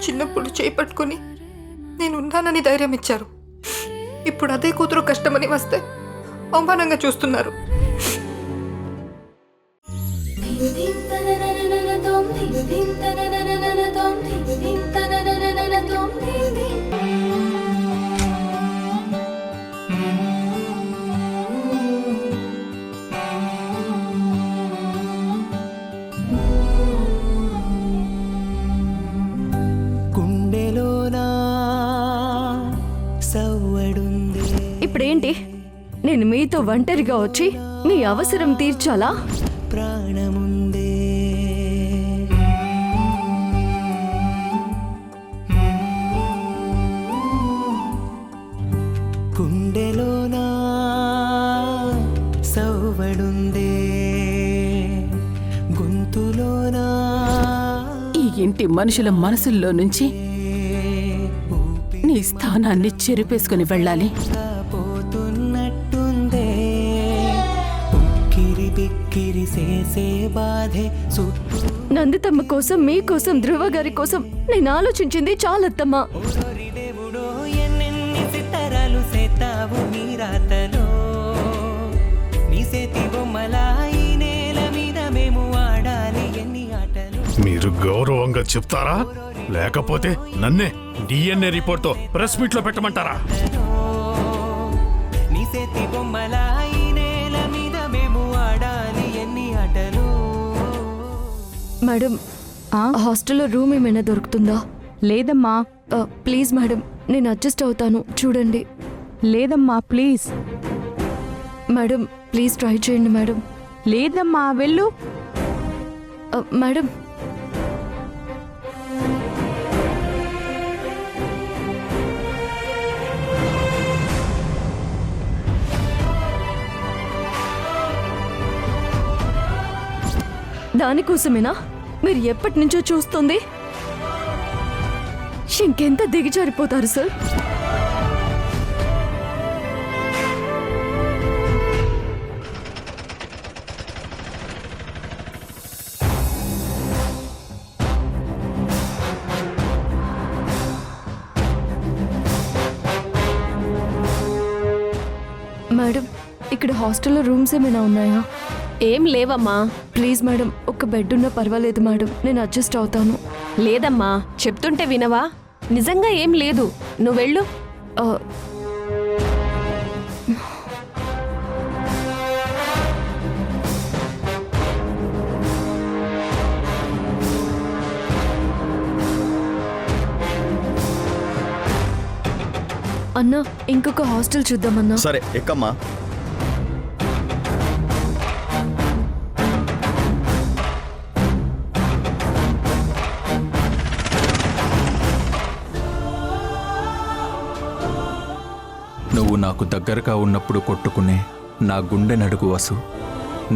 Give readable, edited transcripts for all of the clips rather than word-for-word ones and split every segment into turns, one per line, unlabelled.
చిన్నప్పుడు చేపట్టుకుని నేను ఉన్నానని ధైర్యం ఇచ్చారు. ఇప్పుడు అదే కూతురు కష్టమని వస్తే అవమానంగా చూస్తున్నారు.
ఇప్పుడేంటి, నేను మీతో ఒంటరిగా వచ్చి మీ అవసరం తీర్చాలా?
ప్రాణముందే గుండెలోనా సవ్వడుందే గొంతులోనా.
ఈ ఇంటి మనుషుల మనసుల్లో నుంచి నీ స్థానాన్ని చెరిపేసుకుని వెళ్ళాలి.
పోతున్నట్టుందే ఉక్కిరి బిక్కిరి చేసే బాధే చుట్టూ.
నందితమ్మ కోసం, మీకోసం, ధ్రువ గారి కోసం నేను ఆలోచించింది చాలత్తమ్మా.
దేవుడో ఎన్నెన్ని సితారాలు సేతావు నీ రాతలో. నీ చేతి బొమ్మలా ఈ నేల మీద మేము ఆడాలి ఎన్ని ఆటలు.
మీరు గౌరవంగా చెప్తారా, లేకపోతే నన్నే డిఎన్ఏ రిపోర్ట్ తో ప్రెస్ మీట్ లో పెట్టమంటారా?
నీ చేతి బొమ్మలా ఈ నేల మీద మేము ఆడాలి ఎన్ని ఆటలు.
మేడం, హాస్టల్లో రూమ్ ఏమైనా దొరుకుతుందా?
లేదమ్మా.
ప్లీజ్ మేడం, నేను అడ్జస్ట్ అవుతాను, చూడండి.
లేదమ్మా ప్లీజ్.
మేడం ప్లీజ్ ట్రై చేయండి మేడం.
లేదమ్మా వెళ్ళు.
మేడం, దానికోసమేనా మీరు ఎప్పటి నుంచో చూస్తుంది? ఇంకెంత దిగజారిపోతారు సార్? మేడం, ఇక్కడ హాస్టల్లో రూమ్స్ ఏమైనా ఉన్నాయా?
ఏం లేవమ్మా.
ప్లీజ్ మేడం, ఒక బెడ్ ఉన్నా పర్వాలేదు మేడం, నేను అడ్జస్ట్ అవుతాను.
లేదమ్మా, చెప్తుంటే వినవా? నిజంగా ఏం లేదు, నువ్వెళ్ళు.
అన్నా, ఇంకొక హాస్టల్ చూద్దామన్నా.
సరే ఎక్కమ్మా.
నువ్వు నాకు దగ్గరగా ఉన్నప్పుడు కొట్టుకునే నా గుండె నడుగు వసు,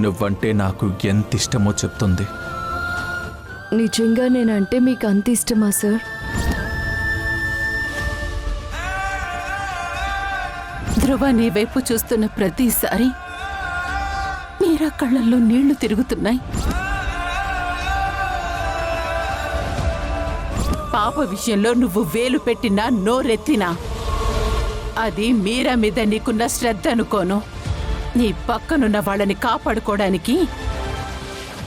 నువ్వంటే నాకు ఎంత ఇష్టమో చెప్తుంది.
నిజంగా నేనంటే మీకు అంత ఇష్టమా సార్?
ధ్రువ నీ వైపు చూస్తున్న ప్రతిసారి మీరా కళ్ళల్లో నీళ్లు తిరుగుతున్నాయి. పాప విషయంలో నువ్వు వేలు పెట్టినా నోరెత్తినా అది మీరా మీద నీకున్న శ్రద్ధ అనుకోను. నీ పక్కనున్న వాళ్ళని కాపాడుకోవడానికి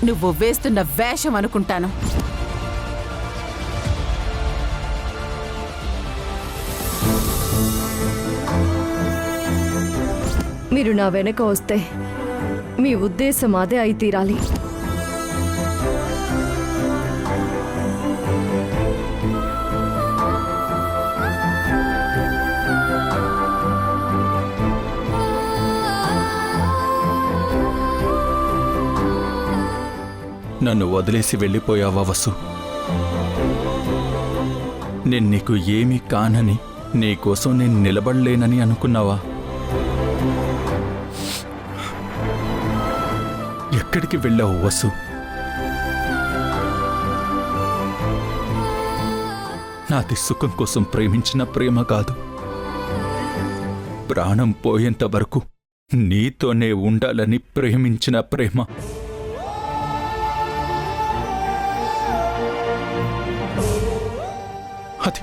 నువ్వు వేస్తున్న వేషం అనుకుంటాను.
మీరు నా వెనక వస్తే మీ ఉద్దేశం అదే అయి తీరాలి.
నన్ను వదిలేసి వెళ్ళిపోయావా వసు? నేను నీకు ఏమీ కానని, నీకోసం నేను నిలబడలేనని అనుకున్నావా? ఎక్కడికి వెళ్ళావు వసు? నాది సుఖం కోసం ప్రేమించిన ప్రేమ కాదు, ప్రాణం పోయేంత వరకు నీతోనే ఉండాలని ప్రేమించిన ప్రేమ. అది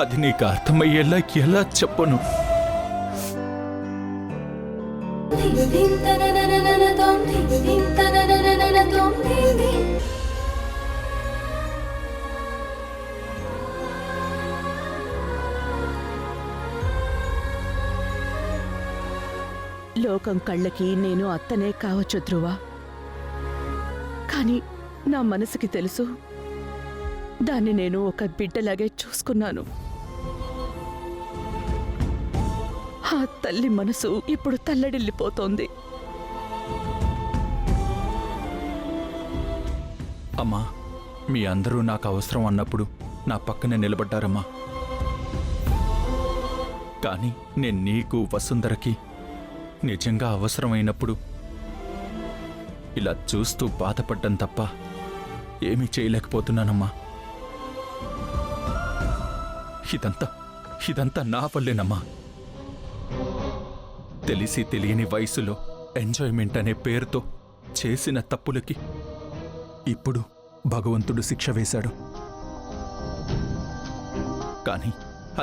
అది నీకు అర్థమయ్యేలా ఎలా చెప్పను?
లోకం కళ్ళకి నేను అత్తనే కావచ్చు ధ్రువ, కానీ నా మనసుకి తెలుసు దాన్ని నేను ఒక బిడ్డలాగే చూసుకున్నాను. ఆ తల్లి మనసు ఇప్పుడు తల్లడిల్లిపోతోంది.
అమ్మా, మీ అందరూ నాకు అవసరం అన్నప్పుడు నా పక్కనే నిలబడ్డారమ్మా. కానీ నేను నీకు వసుంధరకి నిజంగా అవసరమైనప్పుడు ఇలా చూస్తూ బాధపడ్డం తప్ప ఏమీ చేయలేకపోతున్నానమ్మా. ఇదంతా నా వల్లేనమ్మా. తెలిసి తెలియని వయసులో ఎంజాయ్మెంట్ అనే పేరుతో చేసిన తప్పులకి ఇప్పుడు భగవంతుడు శిక్ష వేశాడు. కానీ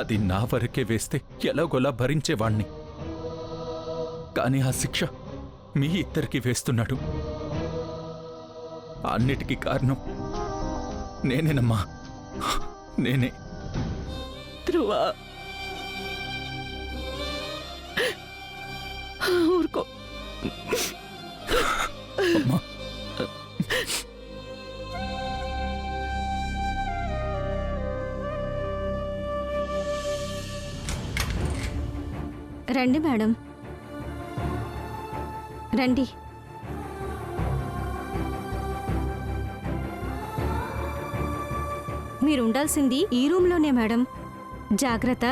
అది నా వరకే వేస్తే ఎలాగోలా భరించేవాణ్ణి. కానీ ఆ శిక్ష మీ ఇద్దరికి వేస్తున్నాడు. అన్నిటికీ కారణం నేనేనమ్మా, నేనే.
ధ్రువ, ఊరుకో.
అమ్మా,
రండి మేడం, రండి. మీరు ఉండాల్సింది ఈ రూమ్లోనే మేడం. జాగ్రత్త.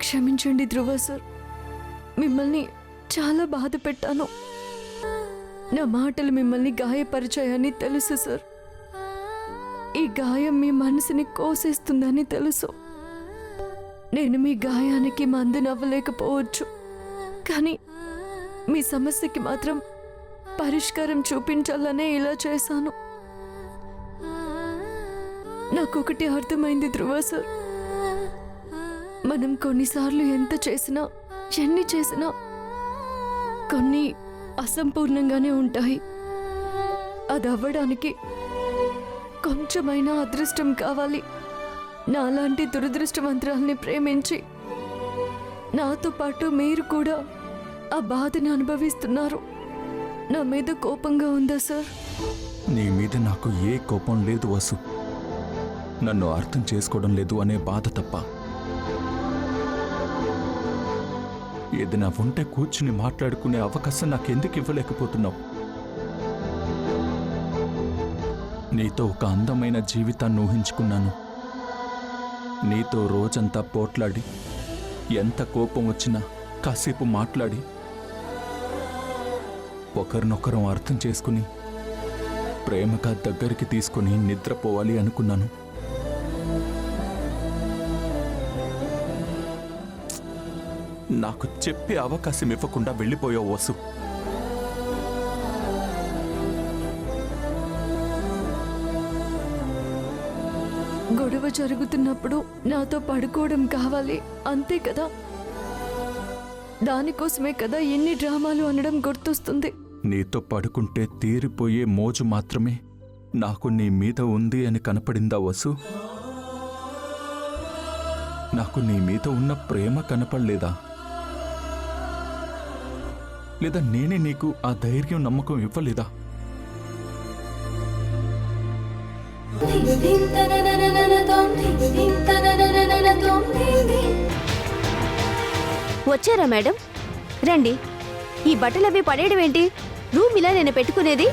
క్షమించండి ధ్రువ సార్, మిమ్మల్ని చాలా బాధ పెట్టాను. నా మాటలు మిమ్మల్ని గాయపరిచాయని తెలుసు సార్. ఈ గాయం మీ మనసుని కోసేస్తుందని తెలుసు. నేను మీ గాయానికి మందు నవ్వలేకపోవచ్చు, కానీ మీ సమస్యకి మాత్రం పరిష్కారం చూపించాలనే ఇలా చేశాను. నాకొకటి అర్థమైంది ధ్రువ సార్, మనం కొన్నిసార్లు ఎంత చేసినా, ఎన్ని చేసినా కొన్ని అసంపూర్ణంగానే ఉంటాయి. అది అవ్వడానికి కొంచెమైనా అదృష్టం కావాలి. నాలాంటి దురదృష్టవంతురాల్ని ప్రేమించి నాతో పాటు మీరు కూడా ఆ బాధను అనుభవిస్తున్నారు. నా మీద కోపంగా ఉందా సార్?
నీ మీద నాకు ఏ కోపం లేదు వసు. నన్ను అర్థం చేసుకోవడం లేదు అనే బాధ తప్ప. ఏదైనా ఉంటే కూర్చుని మాట్లాడుకునే అవకాశం నాకెందుకు ఇవ్వలేకపోతున్నావు? నీతో ఒక అందమైన జీవితాన్ని ఊహించుకున్నాను. నీతో రోజంతా పోట్లాడి, ఎంత కోపం వచ్చినా కాసేపు మాట్లాడి, ఒకరినొకరం అర్థం చేసుకుని ప్రేమగా దగ్గరికి తీసుకుని నిద్రపోవాలి అనుకున్నాను. నాకు చెప్పే అవకాశం ఇవ్వకుండా వెళ్ళిపోయావు వసు.
గొడవ జరుగుతున్నప్పుడు నాతో పడుకోవడం కావాలి, అంతే కదా? దానికోసమే కదా ఎన్ని డ్రామాలు అనడం గుర్తొస్తుంది.
నీతో పడుకుంటే తీరిపోయే మోజు మాత్రమే నాకు నీ మీద ఉంది అని కనపడిందా వసు? నాకు నీ మీద ఉన్న ప్రేమ కనపడలేదా? లేదా నేనే నీకు ఆ ధైర్యం, నమ్మకం ఇవ్వలేదా?
వచ్చారా మేడం? రండి. ఈ బట్టలవి పడేయడం ఏంటి? రూమ్ ఇలా నేను పెట్టుకునేది.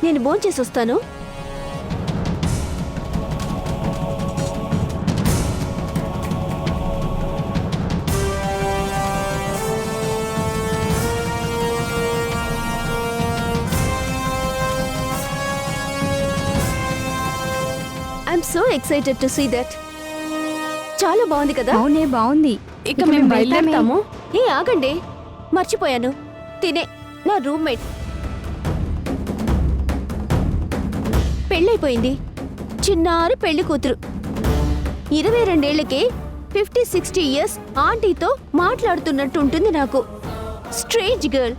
నేను భోంచేసి వస్తాను. I'm so excited to see that. చాలా బాగుంది కదా?
అవునే బాగుంది. ఇక మేము బయలుదేరుతాము.
ఏ ఆగండి, మర్చిపోయాను. తినే నా రూమ్మేట్ పెళ్ళైపోయింది. చిన్నారి పెళ్లి కూతురు. 22 ఏళ్లకే 50-60 ఇయర్స్ ఆంటీతో మాట్లాడుతున్నట్టు ఉంటుంది నాకు. Strange girl.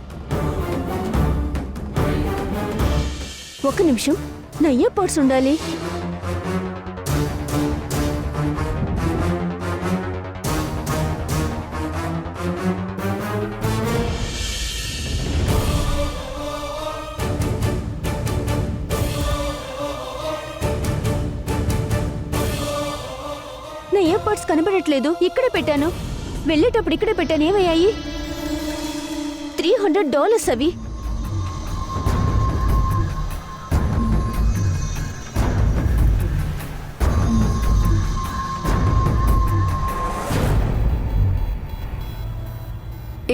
ఒక నిమిషం, నా ఇయర్ పాడ్స్ ఉండాలి. నా ఇయర్ పాడ్స్ కనబడట్లేదు. ఇక్కడే పెట్టాను. వెళ్ళేటప్పుడు ఇక్కడే పెట్టాను. ఏమయ్యాయి? $300 అవి.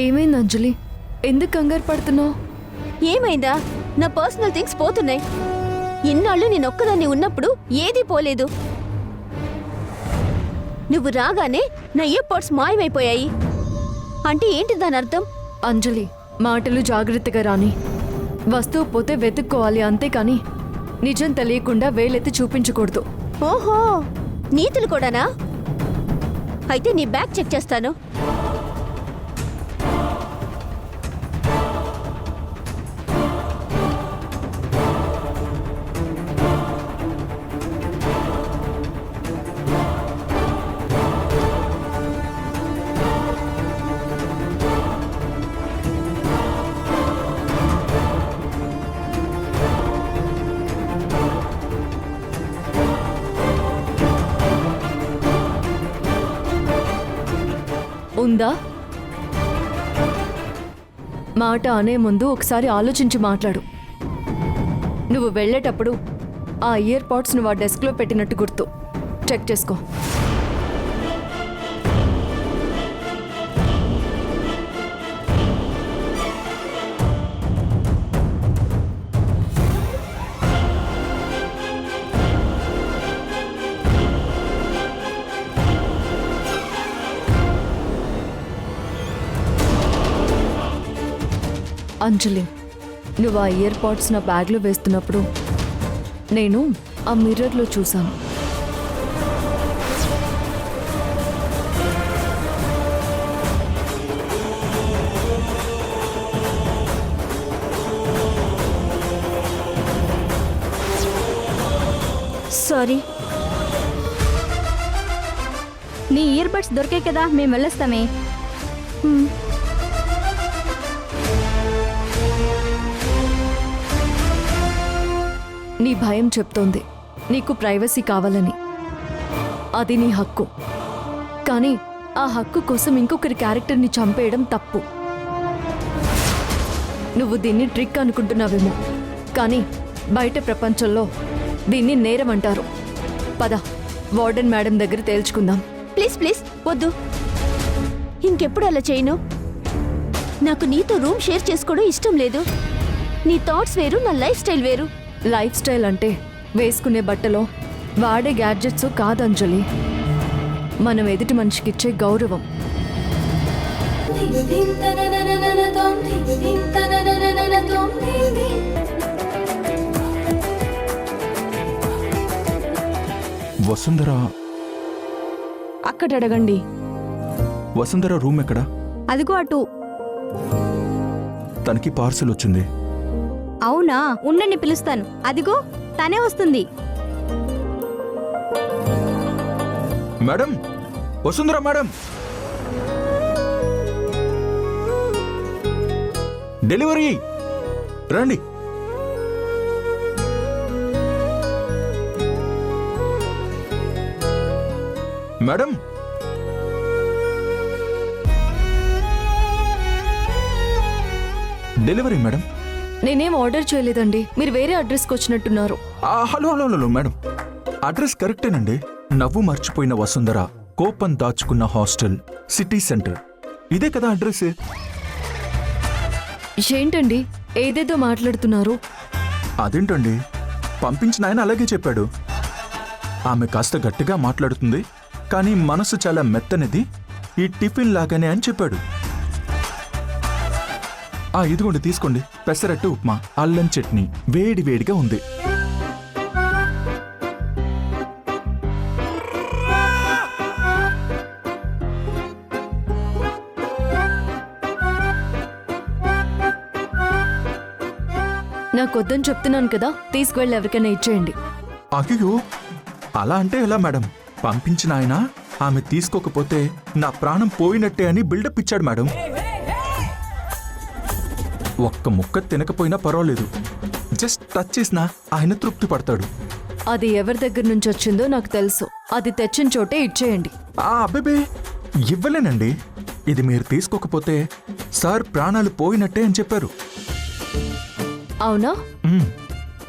ఏమైంది అంజలి? ఎందుకు కంగారు పడుతున్నావు?
ఏమైందా? నా పర్సనల్ థింగ్స్ పోతున్నాయి. ఇన్నాళ్ళు నేనొక్కదాన్ని ఉన్నప్పుడు ఏదీ పోలేదు. నువ్వు రాగానే నా ఇయర్ పాడ్స్ మాయమైపోయాయి. అంటే ఏంటి దాని అర్థం?
అంజలి, మాటలు జాగ్రత్తగా రాని. వస్తువు పోతే వెతుక్కోవాలి, అంతేకాని నిజం తెలియకుండా వేలెత్తి చూపించకూడదు.
ఓహో, నీతులు కూడానా? అయితే నీ బ్యాగ్ చెక్ చేస్తాను.
ఉందా? మాట అనే ముందు ఒకసారి ఆలోచించి మాట్లాడు. నువ్వు వెళ్ళేటప్పుడు ఆ ఇయర్ పాడ్స్ నువ్వు ఆ డెస్క్లో పెట్టినట్టు గుర్తు. చెక్ చేసుకో. అంజలి, నువ్వు ఆ ఇయర్ పాడ్స్ నా బ్యాగ్లో వేస్తున్నప్పుడు నేను ఆ మిర్రర్లో చూశాను.
సారీ.
నీ ఇయర్ బడ్స్ దొరికాయి కదా, మేము వెళ్ళొస్తామే.
నీ భయం చెప్తోంది నీకు ప్రైవసీ కావాలని. అది నీ హక్కు. కానీ ఆ హక్కు కోసం ఇంకొకరి క్యారెక్టర్ని చంపేయడం తప్పు. నువ్వు దీన్ని ట్రిక్ అనుకుంటున్నావేమో, కానీ బయట ప్రపంచంలో దీన్ని నేరం అంటారు. పద, వార్డెన్ మేడం దగ్గర తేల్చుకుందాం.
ప్లీజ్ ప్లీజ్ వద్దు. ఇంకెప్పుడు అలా చేయను. నాకు నీతో రూమ్ షేర్ చేసుకోవడం ఇష్టం లేదు. నీ థాట్స్ వేరు, నా లైఫ్ స్టైల్ వేరు.
లైఫ్ స్టైల్ అంటే వేసుకునే బట్టలో వాడే గ్యాడ్జెట్స్ కాదు అంజలి, మనం ఎదుటి మనిషికిచ్చే గౌరవం.
వసుంధర
అక్కడ అడగండి.
వసుంధర రూమ్ ఎక్కడా?
అదిగో అటు.
తనకి పార్సల్ వచ్చింది.
అవునా, ఉండండి పిలుస్తాను. అదిగో తనే వస్తుంది.
మేడం, వసుంధర మేడం, డెలివరీ రండి. Madam, delivery madam.
నేనేం ఆర్డర్ చేయలేదండి. మీరు వేరే అడ్రస్కి వచ్చినట్టున్నారు.
Hello hello hello madam, address కరెక్టేనండి. నవ్వు మర్చిపోయిన వసుంధర, కోపం దాచుకున్న హాస్టల్, సిటీ సెంటర్, ఇదే కదా అడ్రస్?
ఏంటండి ఏదేదో మాట్లాడుతున్నారు?
అదేంటండి, పంపించిన ఆయన అలాగే చెప్పాడు. ఆమె కాస్త గట్టిగా మాట్లాడుతుంది, కానీ మనసు చాలా మెత్తనిది, ఈ టిఫిన్ లాగానే అని చెప్పాడు. ఇదిగోండి తీసుకోండి, పెసరట్టు ఉప్మా, అల్లం చట్నీ, వేడి వేడిగా ఉంది.
నాకొద్దని చెప్తున్నాను కదా, తీసుకువెళ్ళి ఎవరికైనా ఇచ్చేయండి.
అయ్యో, అలా అంటే ఎలా మేడం? పంపించిన ఆయన ఆమె తీసుకోకపోతే నా ప్రాణం పోయినట్టే అని బిల్డప్ ఇచ్చాడు మేడం. ఒక్క ముక్క తినకపోయినా పర్వాలేదు, జస్ట్ టచ్ చేసినా ఆయన తృప్తి పడతాడు.
అది ఎవరి దగ్గర నుంచి వచ్చిందో నాకు తెలుసు. అది తెచ్చిన చోటే ఇచ్చేయండి.
అబ్బేబే, ఇవ్వలేనండి. ఇది మీరు తీసుకోకపోతే సార్ ప్రాణాలు పోయినట్టే అని చెప్పారు.
అవునా?
మ్మ్,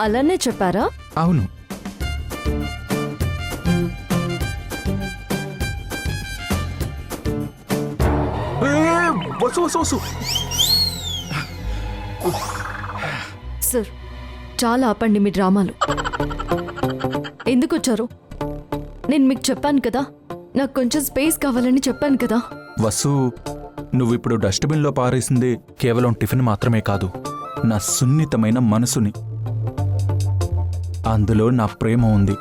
అలానే చెప్పారా?
అవును. వసు వసు వసు.
సార్, చాలా ఆపండి మీ డ్రామాలు. ఎందుకు వచ్చారు? నేను మీకు చెప్పాను కదా, నాకు కొంచెం స్పేస్ కావాలని చెప్పాను కదా.
వసు, నువ్విప్పుడు డస్ట్బిన్లో పారేసింది కేవలం టిఫిన్ మాత్రమే కాదు, నా సున్నితమైన మనసుని. అందులో నా ప్రేమ ఉంది,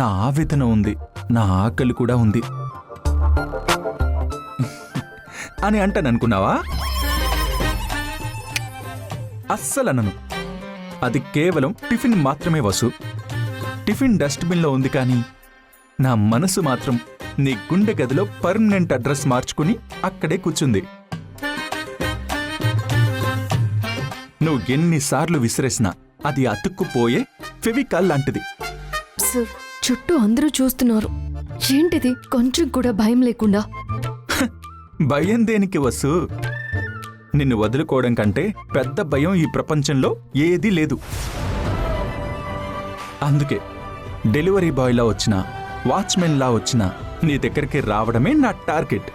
నా ఆవేదన ఉంది, నా ఆకలి కూడా ఉంది అని అంటాననుకున్నావా? అస్సలనను. అది కేవలం టిఫిన్ మాత్రమే వసు. టిఫిన్ డస్ట్బిన్లో ఉంది, కానీ నా మనసు మాత్రం నీ గుండె గదిలో పర్మనెంట్ అడ్రస్ మార్చుకుని అక్కడే కూర్చుంది. నువ్వు ఎన్నిసార్లు విసిరేసినా అది అతుక్కుపోయే ఫెవికాల్ లాంటిది.
సార్, చుట్టూ అందరూ చూస్తున్నారు. ఏంటిది కొంచెం కూడా భయం లేకుండా?
భయం దేనికి వసు? నిన్ను వదులుకోవడం కంటే పెద్ద భయం ఈ ప్రపంచంలో ఏదీ లేదు. అందుకే డెలివరీ బాయ్లా వచ్చినా, వాచ్మెన్లా వచ్చినా నీ దగ్గరికి రావడమే నా టార్గెట్.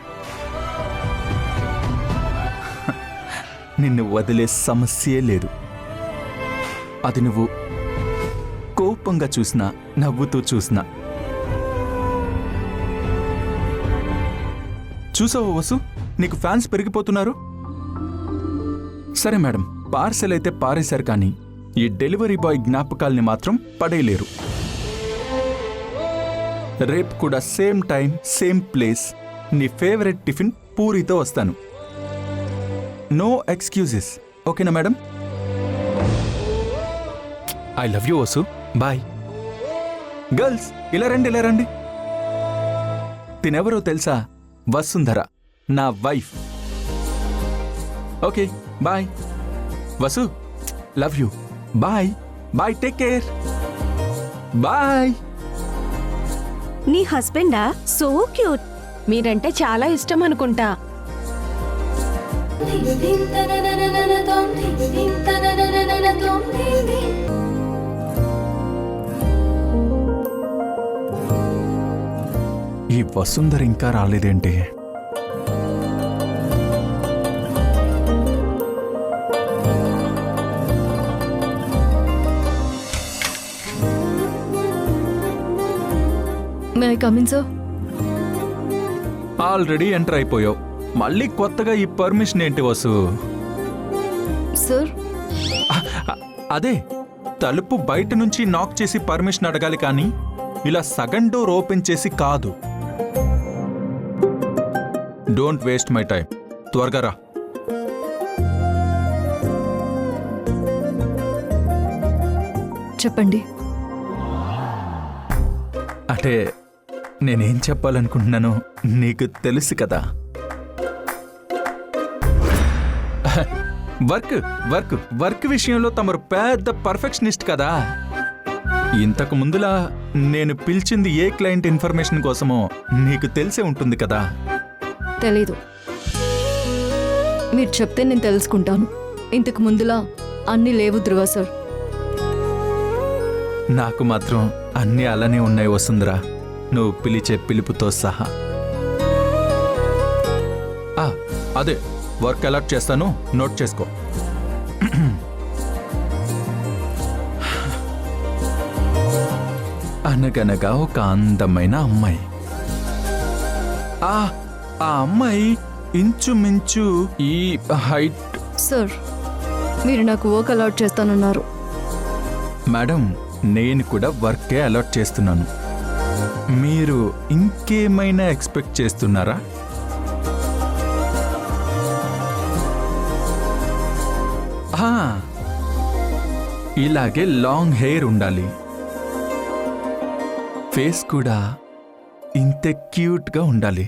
నిన్ను వదిలే సమస్యే లేదు. అది నువ్వు కోపంగా చూసినా, నవ్వుతూ చూసినా. చూసావా వసు, నీకు ఫ్యాన్స్ పెరిగిపోతున్నారు. సరే మేడం, పార్సెల్ అయితే పారేశారు, కానీ ఈ డెలివరీ బాయ్ జ్ఞాపకాల్ని మాత్రం పడేయలేరు. రేపు కూడా సేమ్ టైం, సేమ్ ప్లేస్, నీ ఫేవరెట్ టిఫిన్ పూరితో వస్తాను. నో ఎక్స్క్యూజెస్, ఓకేనా madam? I love you Vasu, bye. Girls, ఇలా రండి, ఇలా రండి. తినెవరో తెలుసా? వసుంధర, నా wife. Okay, bye. Vasu, love you, bye. Bye, take care, bye.
నీ హస్బెండా? So cute.
మీరంటే చాలా ఇష్టం అనుకుంటా.
ఈ వసుంధర ఇంకా రాలేదేంటి?
May I come in sir?
Already enter అయిపోయావు, మళ్ళీ కొత్తగా ఈ పర్మిషన్ ఏంటి వసు?
సార్,
అదే, తలుపు బయట నుంచి నాక్ చేసి పర్మిషన్ అడగాలి, కానీ ఇలా సగం డోర్ ఓపెన్ చేసి కాదు. డోంట్ వేస్ట్ మై టైం, త్వరగా రా.
చెప్పండి.
అంటే నేనేం చెప్పాలనుకుంటున్నానో నీకు తెలుసు కదా. వర్క్ వర్క్ వర్క్ విషయంలో తమరు పెద్ద పర్ఫెక్షనిస్ట్ కదా. ఇంతకు ముందులా నేను పిలిచింది ఏ క్లయింట్ ఇన్ఫర్మేషన్ కోసమో నీకు తెలిసే ఉంటుంది కదా.
తెలీదు. మీరు చెప్తే నేను తెలుసుకుంటాను. ఇంతకు ముందులా అన్నీ లేవు ధృవ సార్.
నాకు మాత్రం అన్నీ అలానే ఉన్నాయి వసుంధరా, నువ్వు పిలిచే పిలుపుతో సహా. అదే వర్క్ అలాట్ చేస్తాను, నోట్ చేసుకో. అనగనగా ఒక అందమైన అమ్మాయి. ఆ అమ్మాయి ఇంచుమించు ఈ హైట్.
సార్, మీరు నాకు వర్క్ అలాట్ చేస్తానన్నారు.
మేడం, నేను కూడా వర్కే అలాట్ చేస్తున్నాను. మీరు ఇంకేమైనా ఎక్స్పెక్ట్ చేస్తున్నారా? ఇలాగే లాంగ్ హెయిర్ ఉండాలి. ఫేస్ కూడా ఇంత క్యూట్గా ఉండాలి.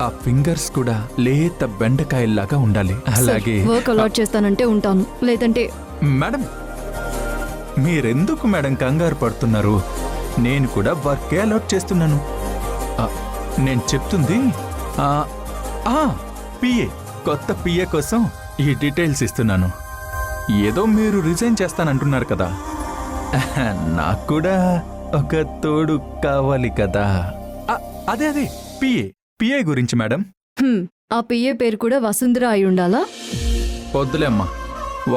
ఆ ఫింగర్స్ కూడా లేత బెండకాయల్లాగా ఉండాలి. అలాగే
వర్క్ అలాట్ చేస్తానంటే ఉంటాను, లేదంటే.
మేడం, మీరెందుకు మేడం కంగారు పడుతున్నారు? నేను కూడా వర్కే అలాట్ చేస్తున్నాను. నేను చెప్తుంది పిఏ, కొత్త పిఏ కోసం ఈ డీటెయిల్స్ ఇస్తున్నాను. ఏదో మీరు రిజైన్ చేస్తానంటున్నారు కదా, నాకు కూడా ఒక తోడు కావాలి కదా. అదే పిఏ గురించి మేడం.
ఆ పిఏ పేరు కూడా వసుంధర అయి ఉండాలా?
వద్దులే అమ్మా,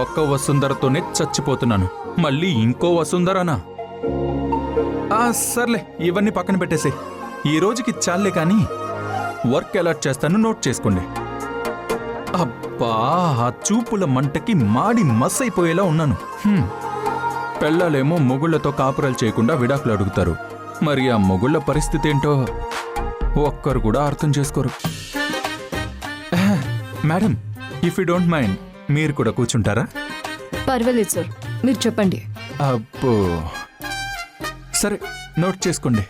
ఒక్క వసుంధరతోనే చచ్చిపోతున్నాను, మళ్ళీ ఇంకో వసుంధరనా? సర్లే, ఇవన్నీ పక్కన పెట్టేసే. ఈ రోజుకి చాలే కానీ వర్క్ అలాట్ చేస్తాను, నోట్ చేసుకోండి. అబ్బా, ఆ చూపుల మంటకి మాడి మస్సైపోయేలా ఉన్నాను. పెళ్ళాలేమో మొగుళ్లతో కాపురాలు చేయకుండా విడాకులు అడుగుతారు. మరి ఆ మొగుళ్ల పరిస్థితి ఏంటో ఒక్కరు కూడా అర్థం చేసుకోరు. Madam, if you don't mind, మీరు కూడా కూర్చుంటారా?
పర్వాలేదు సార్, మీరు చెప్పండి.
అబ్బో, సరే, నోట్ చేసుకోండి.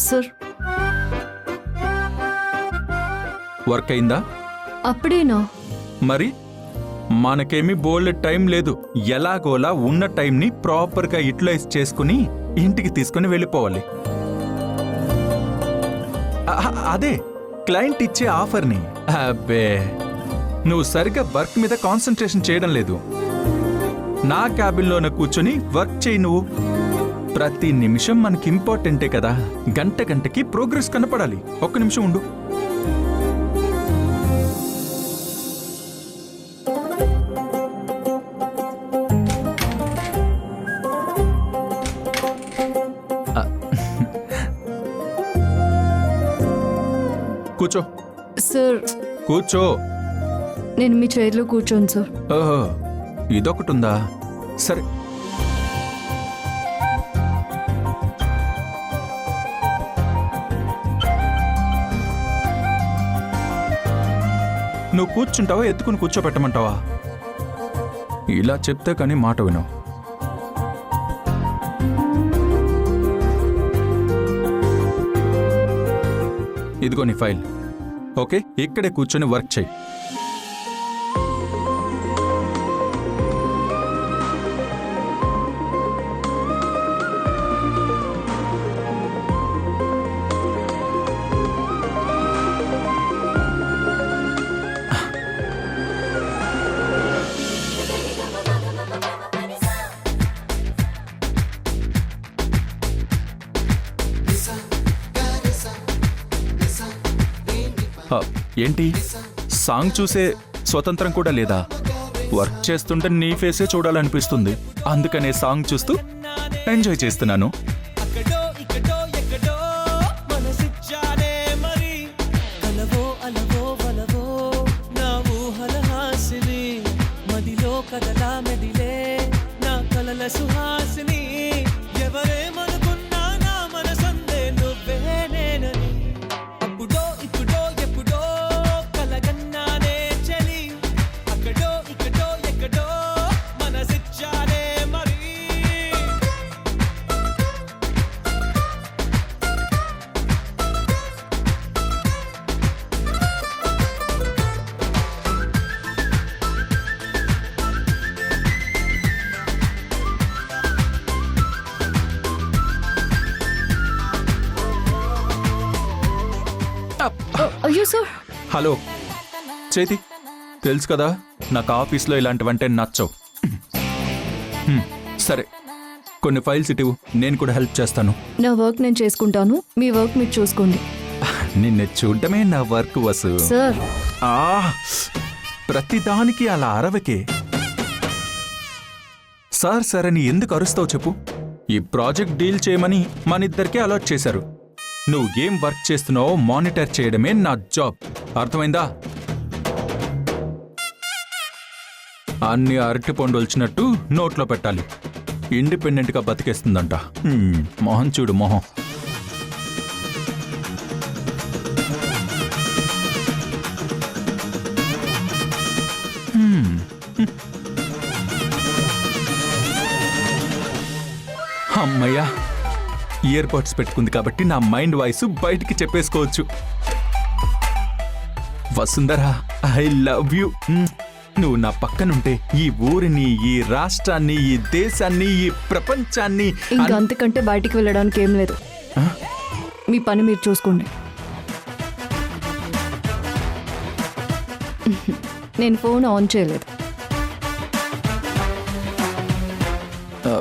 సార్,
వర్క్ అయిందా?
అప్పుడేనా?
మరి మనకేమీ బోల్డ్ టైం లేదు. ఎలాగోలా ఉన్న టైంని ప్రాపర్గా యూటిలైజ్ చేసుకుని ఇంటికి తీసుకుని వెళ్ళిపోవాలి. అదే క్లయింట్ ఇచ్చే ఆఫర్ని. అబ్బే, నువ్వు సరిగ్గా వర్క్ మీద కాన్సన్ట్రేషన్ చేయడం లేదు. నా క్యాబిన్లోనే కూర్చొని వర్క్ చేయి. నువ్వు ప్రతి నిమిషం మనకి ఇంపార్టెంటే కదా. గంటకి ప్రోగ్రెస్ కనపడాలి. ఒక్క నిమిషం ఉండు. కూర్చో
సార్.
కూర్చో.
నేను మీ చైర్లో కూర్చోను సార్.
ఓహో, ఇదొకటి ఉందా? సరే, నువ్వు కూర్చుంటావా, ఎత్తుకుని కూర్చోబెట్టమంటావా? ఇలా చెప్తే కానీ మాట విను. ఇదిగో నీ ఫైల్. ఓకే, ఇక్కడే కూర్చొని వర్క్ చేయి. ఏంటి, సాంగ్ చూసే స్వతంత్రం కూడా లేదా? వర్క్ చేస్తుంటే నీ ఫేసే చూడాలనిపిస్తుంది. అందుకనే సాంగ్ చూస్తూ ఎంజాయ్ చేస్తున్నాను.
అక్కడో ఇక్కడో ఎక్కడో మనసిచ్చానే మరి, కలవో అలవో వలవో నా ఊహల హాసిని, మదిలో కదలా మెదిలే నా కలల సుహాసిని, ఎవరేమనుకున్నా నా మనసందే నువ్వే
అయ్యో సార్.
హలో చేతి, తెలుసు కదా నాకు ఆఫీస్లో ఇలాంటివంటే నచ్చవు. సరే కొన్ని ఫైల్స్ ఇటు, నేను కూడా హెల్ప్ చేస్తాను.
నా వర్క్ నేను చేసుకుంటాను, మీ వర్క్ మీరు చూసుకోండి.
నిన్ను చూడటమే నా వర్క్ వసు.
సార్
ప్రతిదానికి అలా అరవకే. సార్ సార్ అని ఎందుకు అరుస్తావు చెప్పు? ఈ ప్రాజెక్ట్ డీల్ చేయమని మనిద్దరికే అలాట్ చేశారు. నువ్వు ఏం వర్క్ చేస్తున్నావో మానిటర్ చేయడమే నా జాబ్, అర్థమైందా? అన్ని అరటి పండు వచ్చినట్టు నోట్లో పెట్టాలి. ఇండిపెండెంట్గా బతికేస్తుందంట. మొహం చూడు మొహం. అమ్మయ్యా, ఇయర్ బడ్స్ పెట్టుకుంది కాబట్టి నా మైండ్ వాయిస్ బయటికి చెప్పేసుకోవచ్చు. వసుంధరా, ఐ లవ్ యూ. నువ్వు నా పక్కనుంటే ఈ ఊరిని, ఈ రాష్ట్రాన్ని, ఈ దేశాన్ని, ఈ ప్రపంచాన్ని
ఇంకా అంతకంటే బయటికి వెళ్ళడానికి ఏం లేదు. మీ పని మీరు చూసుకోండి. నేను ఫోన్ ఆన్ చేయలేదు.
ఆ,